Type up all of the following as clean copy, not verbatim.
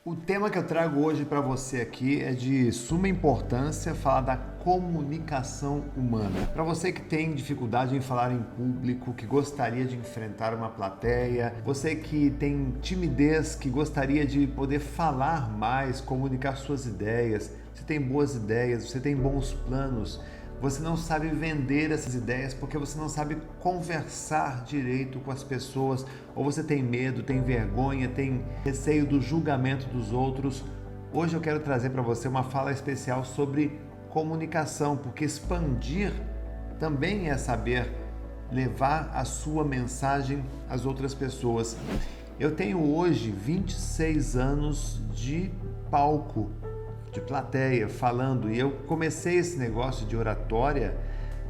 O tema que eu trago hoje para você aqui é de suma importância falar da comunicação humana. Para você que tem dificuldade em falar em público, que gostaria de enfrentar uma plateia, você que tem timidez, que gostaria de poder falar mais, comunicar suas ideias, você tem boas ideias, você tem bons planos, você não sabe vender essas ideias porque você não sabe conversar direito com as pessoas, ou você tem medo, tem vergonha, tem receio do julgamento dos outros. Hoje eu quero trazer para você uma fala especial sobre comunicação, porque expandir também é saber levar a sua mensagem às outras pessoas. Eu tenho hoje 26 anos de palco, de plateia, falando, e eu comecei esse negócio de oratória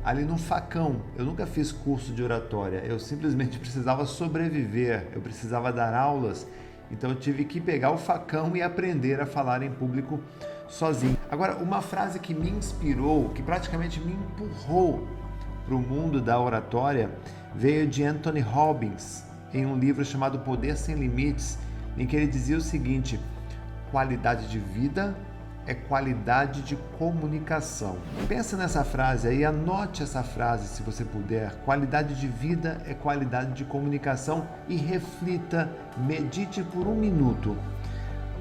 ali no facão. Eu nunca fiz curso de oratória, eu simplesmente precisava sobreviver, eu precisava dar aulas, então eu tive que pegar o facão e aprender a falar em público sozinho. Agora, uma frase que me inspirou, que praticamente me empurrou para o mundo da oratória, veio de Anthony Robbins, em um livro chamado Poder Sem Limites, em que ele dizia o seguinte: qualidade de vida é qualidade de comunicação. Pensa nessa frase aí, anote essa frase se você puder. Qualidade de vida é qualidade de comunicação e reflita, medite por um minuto.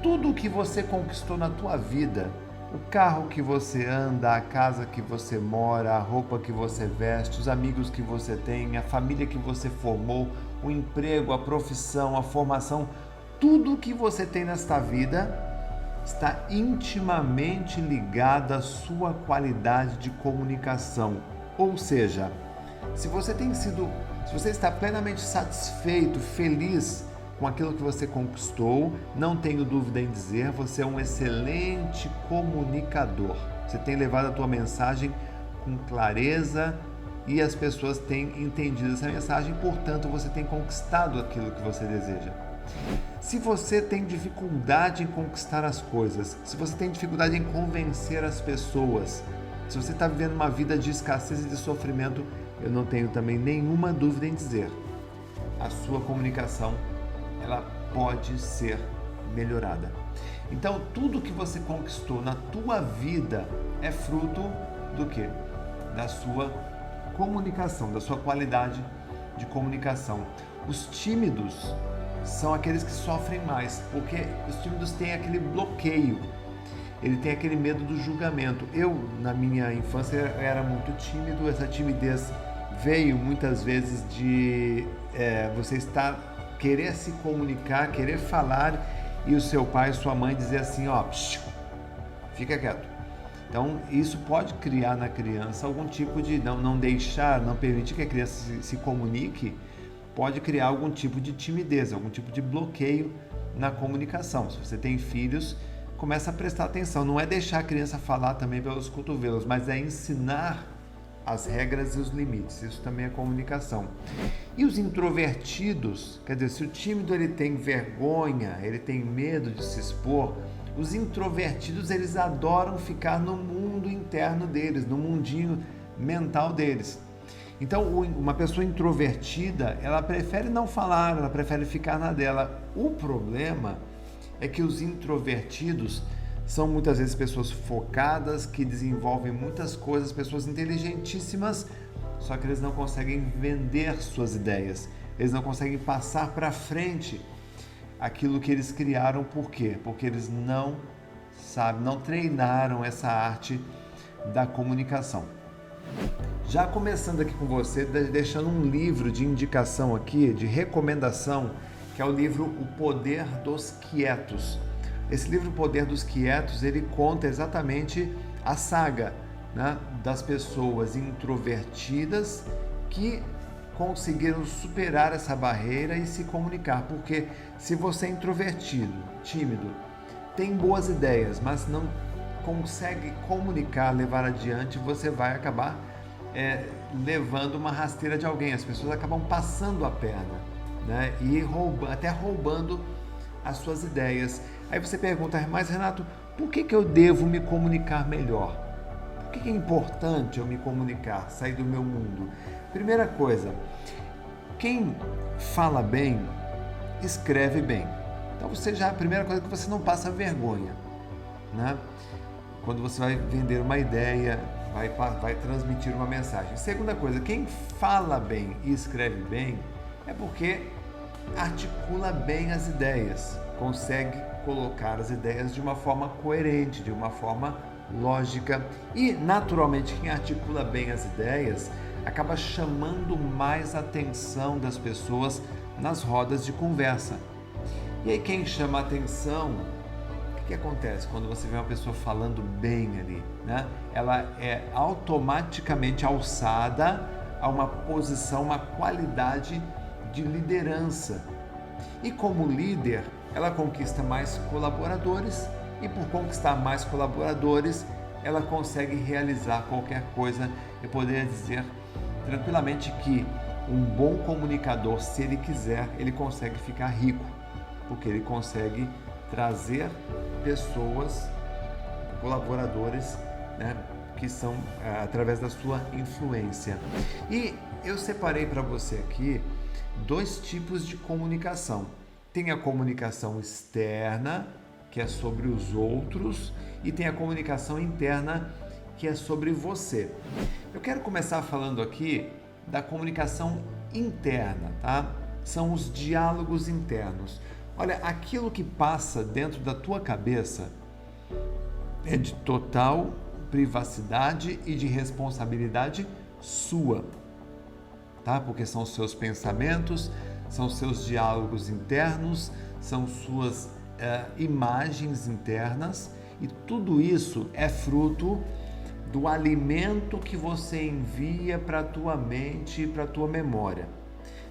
Tudo o que você conquistou na tua vida, o carro que você anda, a casa que você mora, a roupa que você veste, os amigos que você tem, a família que você formou, o emprego, a profissão, a formação, tudo o que você tem nesta vida está intimamente ligada à sua qualidade de comunicação. Ou seja, se você está plenamente satisfeito, feliz com aquilo que você conquistou, não tenho dúvida em dizer, você é um excelente comunicador. Você tem levado a tua mensagem com clareza e as pessoas têm entendido essa mensagem, portanto, você tem conquistado aquilo que você deseja. Se você tem dificuldade em conquistar as coisas, se você tem dificuldade em convencer as pessoas, se você está vivendo uma vida de escassez e de sofrimento, eu não tenho também nenhuma dúvida em dizer, a sua comunicação, ela pode ser melhorada. Então, tudo que você conquistou na tua vida é fruto do quê? Da sua comunicação, da sua qualidade de comunicação. Os tímidos são aqueles que sofrem mais, porque os tímidos têm aquele bloqueio, ele tem aquele medo do julgamento. Eu, na minha infância, era muito tímido, essa timidez veio muitas vezes de você querer se comunicar, querer falar, e o seu pai e sua mãe dizer assim, ó, fica quieto. Então, isso pode criar na criança algum tipo de não permitir que a criança se comunique, pode criar algum tipo de timidez, algum tipo de bloqueio na comunicação. Se você tem filhos, começa a prestar atenção. Não é deixar a criança falar também pelos cotovelos, mas é ensinar as regras e os limites. Isso também é comunicação. E os introvertidos, quer dizer, se o tímido ele tem vergonha, ele tem medo de se expor, os introvertidos eles adoram ficar no mundo interno deles, no mundinho mental deles. Então, uma pessoa introvertida, ela prefere não falar, ela prefere ficar na dela. O problema é que os introvertidos são muitas vezes pessoas focadas, que desenvolvem muitas coisas, pessoas inteligentíssimas, só que eles não conseguem vender suas ideias, eles não conseguem passar para frente aquilo que eles criaram. Por quê? Porque eles não sabem, não treinaram essa arte da comunicação. Já começando aqui com você, deixando um livro de indicação aqui, de recomendação, que é o livro O Poder dos Quietos. Esse livro, O Poder dos Quietos, ele conta exatamente a saga, né, das pessoas introvertidas que conseguiram superar essa barreira e se comunicar. Porque se você é introvertido, tímido, tem boas ideias, mas não consegue comunicar, levar adiante, você vai acabar levando uma rasteira de alguém. As pessoas acabam passando a perna, né? E até roubando as suas ideias. Aí você pergunta, mas Renato, por que eu devo me comunicar melhor? Por que é importante eu me comunicar, sair do meu mundo? Primeira coisa, quem fala bem, escreve bem. Então a primeira coisa é que você não passa vergonha, né? Quando você vai vender uma ideia, vai transmitir uma mensagem. Segunda coisa, quem fala bem e escreve bem é porque articula bem as ideias, consegue colocar as ideias de uma forma coerente, de uma forma lógica e, naturalmente, quem articula bem as ideias acaba chamando mais a atenção das pessoas nas rodas de conversa. E aí quem chama a atenção, o que acontece quando você vê uma pessoa falando bem ali, né? Ela é automaticamente alçada a uma posição, uma qualidade de liderança. E como líder, ela conquista mais colaboradores e por conquistar mais colaboradores, ela consegue realizar qualquer coisa. Eu poderia dizer tranquilamente que um bom comunicador, se ele quiser, ele consegue ficar rico, porque ele consegue trazer pessoas, colaboradores, né, que são através da sua influência. E eu separei para você aqui 2 tipos de comunicação. Tem a comunicação externa, que é sobre os outros, e tem a comunicação interna, que é sobre você. Eu quero começar falando aqui da comunicação interna, tá? São os diálogos internos. Olha, aquilo que passa dentro da tua cabeça é de total privacidade e de responsabilidade sua, tá? Porque são os seus pensamentos, são os seus diálogos internos, são suas imagens internas, e tudo isso é fruto do alimento que você envia para a tua mente e para a tua memória.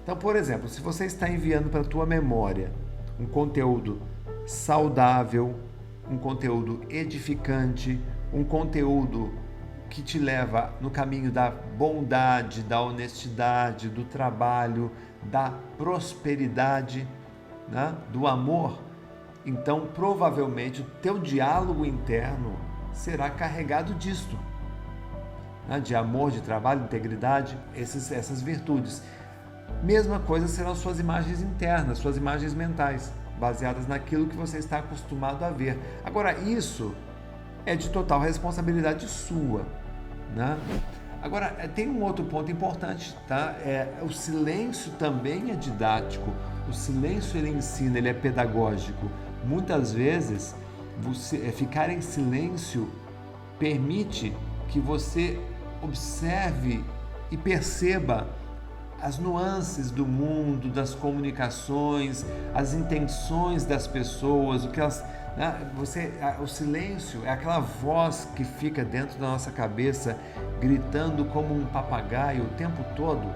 Então, por exemplo, se você está enviando para a tua memória um conteúdo saudável, um conteúdo edificante, um conteúdo que te leva no caminho da bondade, da honestidade, do trabalho, da prosperidade, né? Do amor, então provavelmente o teu diálogo interno será carregado disto, né? De amor, de trabalho, integridade, essas virtudes. Mesma coisa serão suas imagens internas, suas imagens mentais, baseadas naquilo que você está acostumado a ver. Agora, isso é de total responsabilidade sua, né? Agora, tem um outro ponto importante, tá? O silêncio também é didático, o silêncio ele ensina, ele é pedagógico. Muitas vezes, ficar em silêncio permite que você observe e perceba as nuances do mundo, das comunicações, as intenções das pessoas, o que elas, né? O silêncio é aquela voz que fica dentro da nossa cabeça, gritando como um papagaio o tempo todo.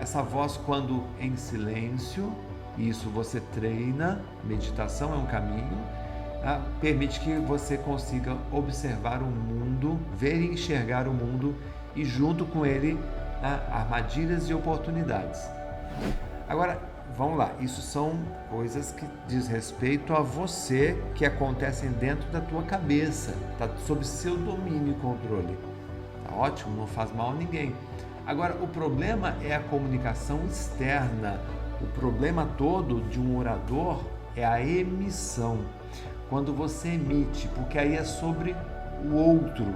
Essa voz, quando em silêncio, isso você treina, meditação é um caminho, permite que você consiga observar o mundo, ver e enxergar o mundo e junto com ele armadilhas e oportunidades. Agora, vamos lá, isso são coisas que diz respeito a você, que acontecem dentro da tua cabeça, está sob seu domínio e controle. Tá ótimo, não faz mal a ninguém. Agora, o problema é a comunicação externa. O problema todo de um orador é a emissão. Quando você emite, porque aí é sobre o outro.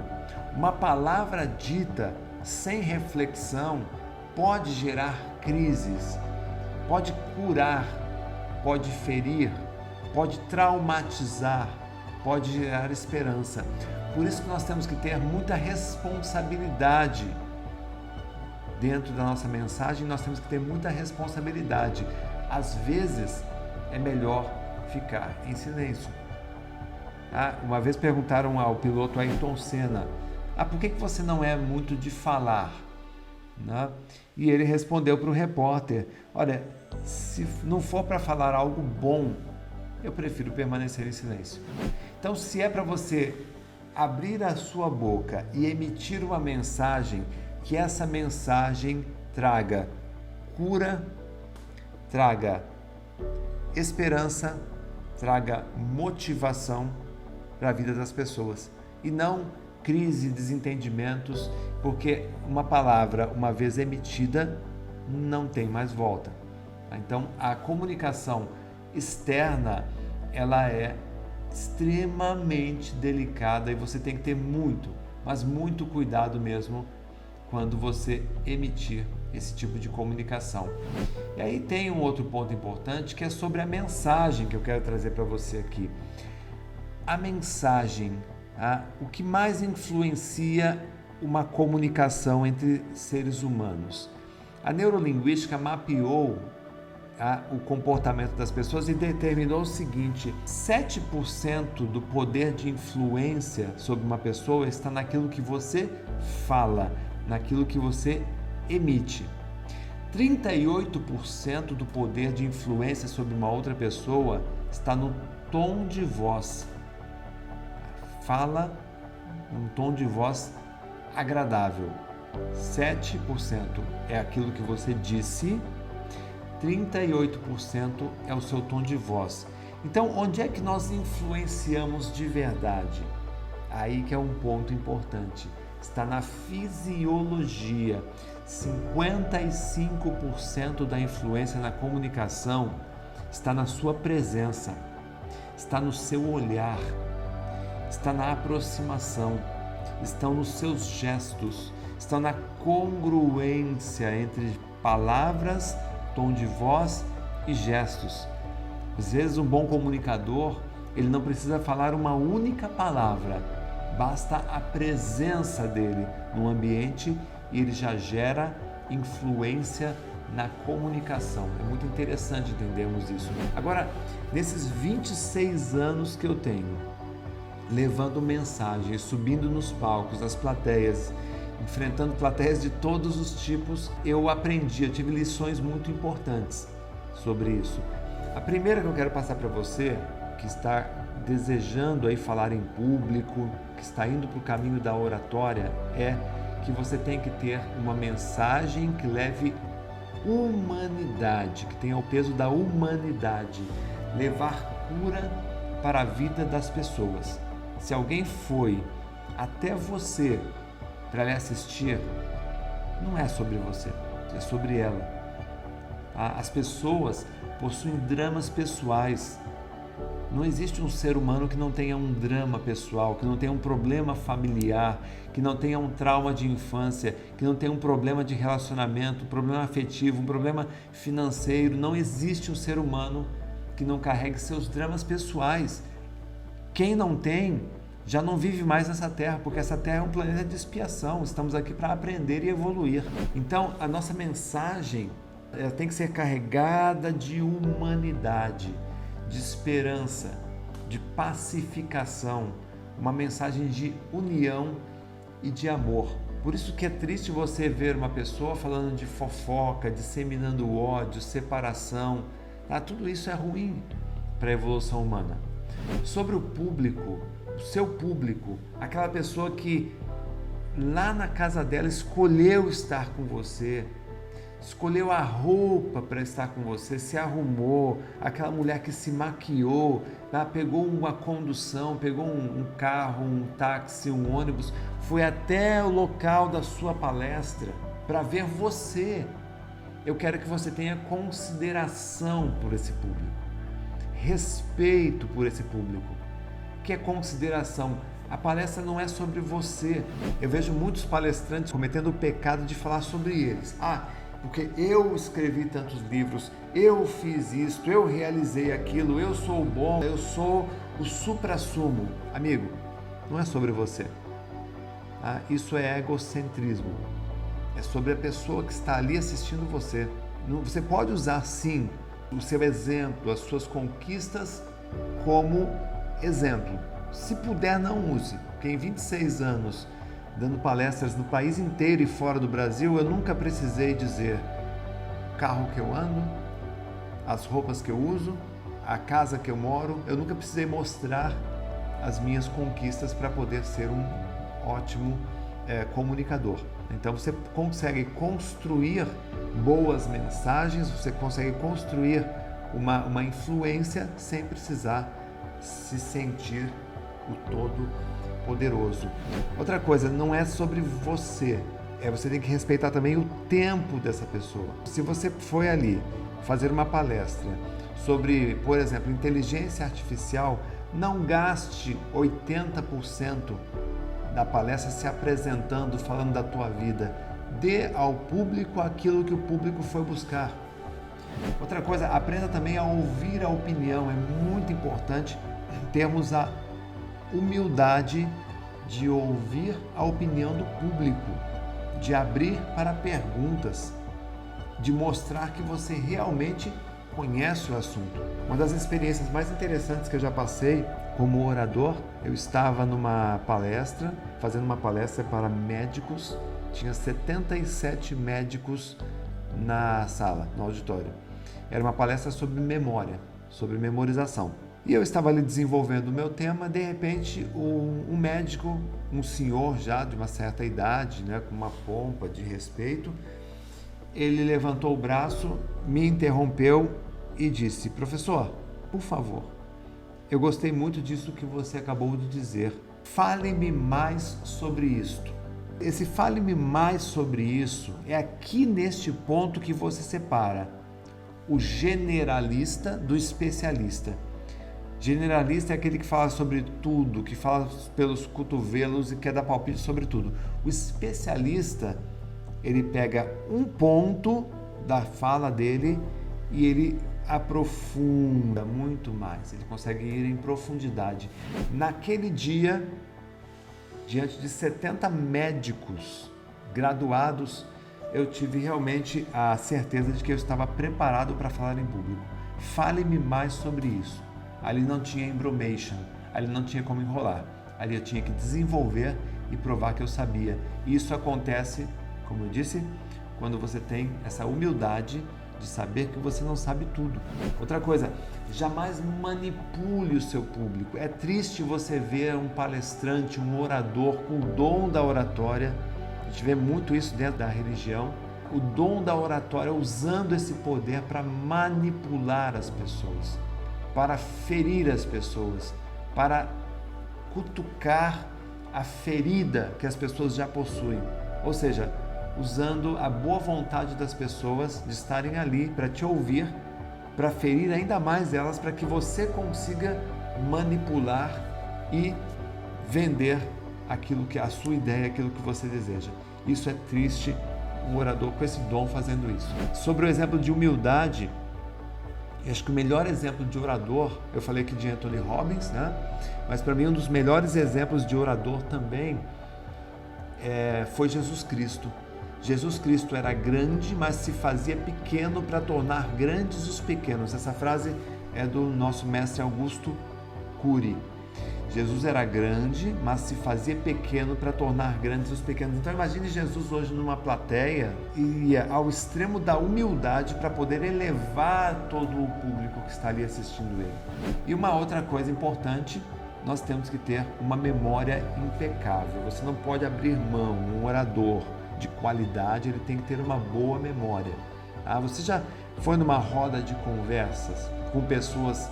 Uma palavra dita sem reflexão pode gerar crises, pode curar, pode ferir, pode traumatizar, pode gerar esperança. Por isso que nós temos que ter muita responsabilidade dentro da nossa mensagem, nós temos que ter muita responsabilidade. Às vezes é melhor ficar em silêncio. Uma vez perguntaram ao piloto Ayrton Senna, por que você não é muito de falar? Né? E ele respondeu para o repórter, olha, se não for para falar algo bom, eu prefiro permanecer em silêncio. Então, se é para você abrir a sua boca e emitir uma mensagem, que essa mensagem traga cura, traga esperança, traga motivação para a vida das pessoas e não crise, desentendimentos, porque uma palavra, uma vez emitida, não tem mais volta. Então, a comunicação externa, ela é extremamente delicada e você tem que ter muito, mas muito cuidado mesmo quando você emitir esse tipo de comunicação. E aí tem um outro ponto importante que é sobre a mensagem que eu quero trazer para você aqui. A mensagem, o que mais influencia uma comunicação entre seres humanos? A neurolinguística mapeou o comportamento das pessoas e determinou o seguinte: 7% do poder de influência sobre uma pessoa está naquilo que você fala, naquilo que você emite. 38% do poder de influência sobre uma outra pessoa está no tom de voz. Fala num tom de voz agradável. 7% é aquilo que você disse, 38% é o seu tom de voz. Então, onde é que nós influenciamos de verdade? Aí que é um ponto importante. Está na fisiologia. 55% da influência na comunicação está na sua presença, está no seu olhar, está na aproximação, estão nos seus gestos, estão na congruência entre palavras, tom de voz e gestos. Às vezes um bom comunicador, ele não precisa falar uma única palavra, basta a presença dele no ambiente e ele já gera influência na comunicação. É muito interessante entendermos isso. Agora, nesses 26 anos que eu tenho, levando mensagens, subindo nos palcos, nas plateias, enfrentando plateias de todos os tipos, eu aprendi, eu tive lições muito importantes sobre isso. A primeira que eu quero passar para você, que está desejando aí falar em público, que está indo para o caminho da oratória, é que você tem que ter uma mensagem que leve humanidade, que tenha o peso da humanidade, levar cura para a vida das pessoas. Se alguém foi até você para lhe assistir, não é sobre você, é sobre ela. As pessoas possuem dramas pessoais. Não existe um ser humano que não tenha um drama pessoal, que não tenha um problema familiar, que não tenha um trauma de infância, que não tenha um problema de relacionamento, um problema afetivo, um problema financeiro. Não existe um ser humano que não carregue seus dramas pessoais. Quem não tem, já não vive mais nessa terra, porque essa terra é um planeta de expiação. Estamos aqui para aprender e evoluir. Então, a nossa mensagem ela tem que ser carregada de humanidade, de esperança, de pacificação, uma mensagem de união e de amor. Por isso que é triste você ver uma pessoa falando de fofoca, disseminando ódio, separação. Tudo isso é ruim para a evolução humana. Sobre o público, o seu público, aquela pessoa que lá na casa dela escolheu estar com você, escolheu a roupa para estar com você, se arrumou, aquela mulher que se maquiou, pegou uma condução, pegou um carro, um táxi, um ônibus, foi até o local da sua palestra para ver você. Eu quero que você tenha consideração por esse público, respeito por esse público. O que é consideração? A palestra não é sobre você. Eu vejo muitos palestrantes cometendo o pecado de falar sobre eles. Porque eu escrevi tantos livros, eu fiz isto, eu realizei aquilo, eu sou bom, eu sou o suprassumo. Amigo, não é sobre você. Isso é egocentrismo. É sobre a pessoa que está ali assistindo você. Você pode usar, sim, o seu exemplo, as suas conquistas como exemplo. Se puder, não use, porque em 26 anos dando palestras no país inteiro e fora do Brasil, eu nunca precisei dizer o carro que eu ando, as roupas que eu uso, a casa que eu moro. Eu nunca precisei mostrar as minhas conquistas para poder ser um ótimo comunicador. Então você consegue construir boas mensagens, você consegue construir uma influência sem precisar se sentir o todo poderoso. Outra coisa, não é sobre você, você tem que respeitar também o tempo dessa pessoa. Se você foi ali fazer uma palestra sobre, por exemplo, inteligência artificial, não gaste 80% da palestra se apresentando, falando da tua vida. Dê ao público aquilo que o público foi buscar. Outra coisa, aprenda também a ouvir a opinião. É muito importante termos a humildade de ouvir a opinião do público, de abrir para perguntas, de mostrar que você realmente conhece o assunto. Uma das experiências mais interessantes que eu já passei como orador, eu estava numa palestra, fazendo uma palestra para médicos, tinha 77 médicos na sala, no auditório. Era uma palestra sobre memória, sobre memorização. E eu estava ali desenvolvendo o meu tema, de repente um médico, um senhor já de uma certa idade, né, com uma pompa de respeito, ele levantou o braço, me interrompeu e disse: professor, por favor, eu gostei muito disso que você acabou de dizer. Fale-me mais sobre isto. Esse fale-me mais sobre isso é aqui neste ponto que você separa o generalista do especialista. Generalista é aquele que fala sobre tudo, que fala pelos cotovelos e quer dar palpite sobre tudo. O especialista, ele pega um ponto da fala dele e ele aprofunda muito mais, ele consegue ir em profundidade. Naquele dia, diante de 70 médicos graduados, eu tive realmente a certeza de que eu estava preparado para falar em público. Fale-me mais sobre isso. Ali não tinha embromation, ali não tinha como enrolar, ali eu tinha que desenvolver e provar que eu sabia. E isso acontece, como eu disse, quando você tem essa humildade de saber que você não sabe tudo. Outra coisa, jamais manipule o seu público. É triste você ver um palestrante, um orador com o dom da oratória. A gente vê muito isso dentro da religião. O dom da oratória usando esse poder para manipular as pessoas, para ferir as pessoas, para cutucar a ferida que as pessoas já possuem. Ou seja, usando a boa vontade das pessoas de estarem ali para te ouvir, para ferir ainda mais elas, para que você consiga manipular e vender aquilo que é a sua ideia, aquilo que você deseja. Isso é triste, um orador com esse dom fazendo isso. Sobre o exemplo de humildade, eu acho que o melhor exemplo de orador, eu falei aqui de Anthony Robbins, né? Mas para mim um dos melhores exemplos de orador também foi Jesus Cristo. Jesus Cristo era grande, mas se fazia pequeno para tornar grandes os pequenos. Essa frase é do nosso mestre Augusto Cury. Jesus era grande, mas se fazia pequeno para tornar grandes os pequenos. Então imagine Jesus hoje numa plateia e ia ao extremo da humildade para poder elevar todo o público que está ali assistindo ele. E uma outra coisa importante, nós temos que ter uma memória impecável. Você não pode abrir mão, um orador de qualidade, ele tem que ter uma boa memória. Você já foi numa roda de conversas com pessoas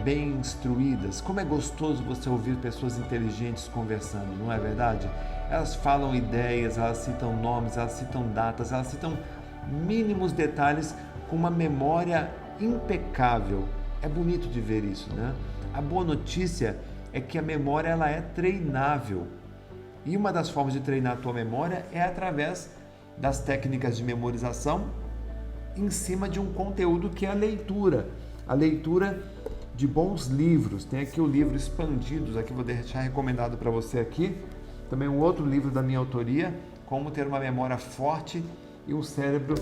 bem instruídas? Como é gostoso você ouvir pessoas inteligentes conversando, não é verdade? Elas falam ideias, elas citam nomes, elas citam datas, elas citam mínimos detalhes com uma memória impecável. É bonito de ver isso, né? A boa notícia é que a memória ela é treinável. E uma das formas de treinar a tua memória é através das técnicas de memorização em cima de um conteúdo que é a leitura. A leitura de bons livros. Tem aqui o livro Expandidos, aqui vou deixar recomendado para você aqui. Também um outro livro da minha autoria, Como Ter uma Memória Forte e um Cérebro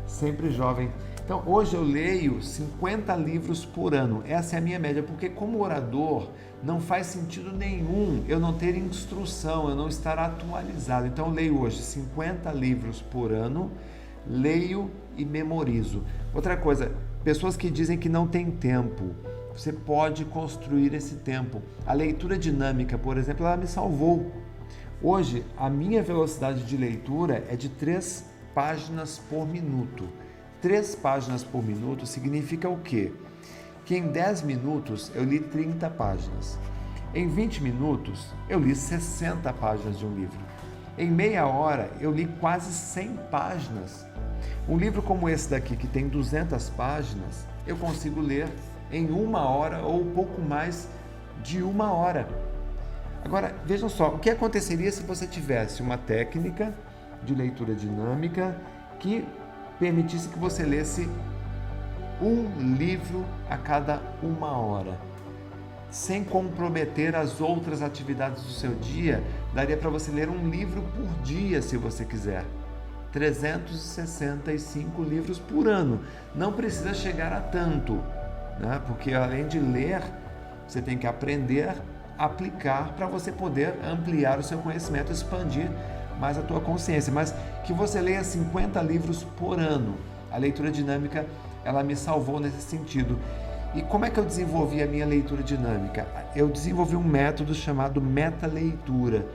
Sempre Jovem. Então, hoje eu leio 50 livros por ano. Essa é a minha média, porque como orador não faz sentido nenhum eu não ter instrução, eu não estar atualizado. Então, eu leio hoje 50 livros por ano, leio e memorizo. Outra coisa, pessoas que dizem que não tem tempo. Você pode construir esse tempo. A leitura dinâmica, por exemplo, ela me salvou. Hoje, a minha velocidade de leitura é de 3 páginas por minuto. 3 páginas por minuto significa o quê? Que em 10 minutos eu li 30 páginas. Em 20 minutos eu li 60 páginas de um livro. Em meia hora eu li quase 100 páginas. Um livro como esse daqui, que tem 200 páginas, eu consigo ler em 1 hora ou pouco mais de 1 hora. Agora, vejam só, o que aconteceria se você tivesse uma técnica de leitura dinâmica que permitisse que você lesse um livro a cada 1 hora, sem comprometer as outras atividades do seu dia. Daria para você ler um livro por dia, se você quiser. 365 livros por ano. Não precisa chegar a tanto, né? Porque além de ler, você tem que aprender, aplicar, para você poder ampliar o seu conhecimento, expandir mais a tua consciência. Mas que você leia 50 livros por ano. A leitura dinâmica, ela me salvou nesse sentido. E como é que eu desenvolvi a minha leitura dinâmica? Eu desenvolvi um método chamado metaleitura.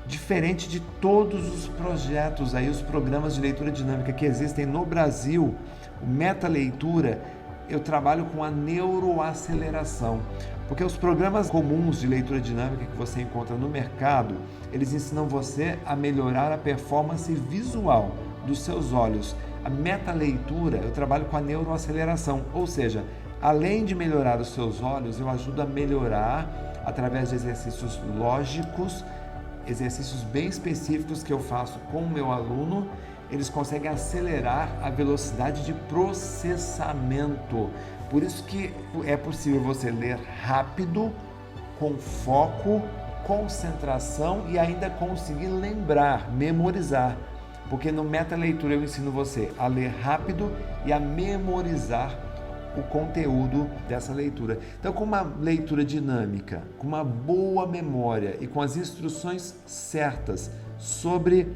Diferente de todos os projetos, aí, os programas de leitura dinâmica que existem no Brasil, o metaleitura, eu trabalho com a neuroaceleração. Porque os programas comuns de leitura dinâmica que você encontra no mercado, eles ensinam você a melhorar a performance visual dos seus olhos. A metaleitura, eu trabalho com a neuroaceleração, ou seja, além de melhorar os seus olhos, eu ajudo a melhorar através de exercícios lógicos, exercícios bem específicos que eu faço com o meu aluno. Eles conseguem acelerar a velocidade de processamento. Por isso que é possível você ler rápido, com foco, concentração e ainda conseguir lembrar, memorizar. Porque no metaleitura eu ensino você a ler rápido e a memorizar o conteúdo dessa leitura. Então, com uma leitura dinâmica, com uma boa memória e com as instruções certas sobre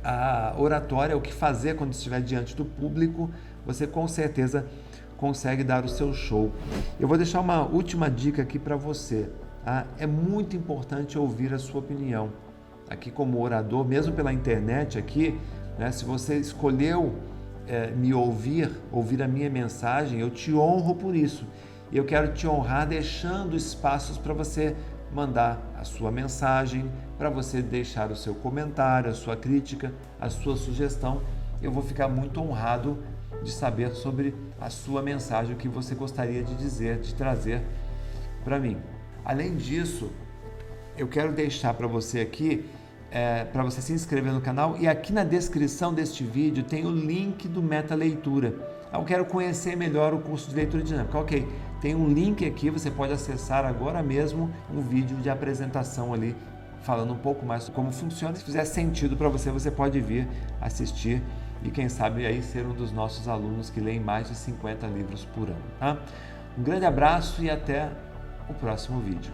a oratória, o que fazer quando estiver diante do público, você com certeza consegue dar o seu show. Eu vou deixar uma última dica aqui para você. Tá? É muito importante ouvir a sua opinião. Aqui como orador, mesmo pela internet aqui, né, se você escolheu me ouvir a minha mensagem, eu te honro por isso. E eu quero te honrar deixando espaços para você mandar a sua mensagem, para você deixar o seu comentário, a sua crítica, a sua sugestão. Eu vou ficar muito honrado de saber sobre a sua mensagem, o que você gostaria de dizer, de trazer para mim. Além disso, eu quero deixar para você aqui, para você se inscrever no canal, e aqui na descrição deste vídeo tem o link do Meta Leitura. Eu quero conhecer melhor o curso de leitura dinâmica. Ok, tem um link aqui, você pode acessar agora mesmo um vídeo de apresentação ali, falando um pouco mais sobre como funciona. Se fizer sentido para você, você pode vir assistir e quem sabe aí ser um dos nossos alunos que leem mais de 50 livros por ano. Tá? Um grande abraço e até o próximo vídeo.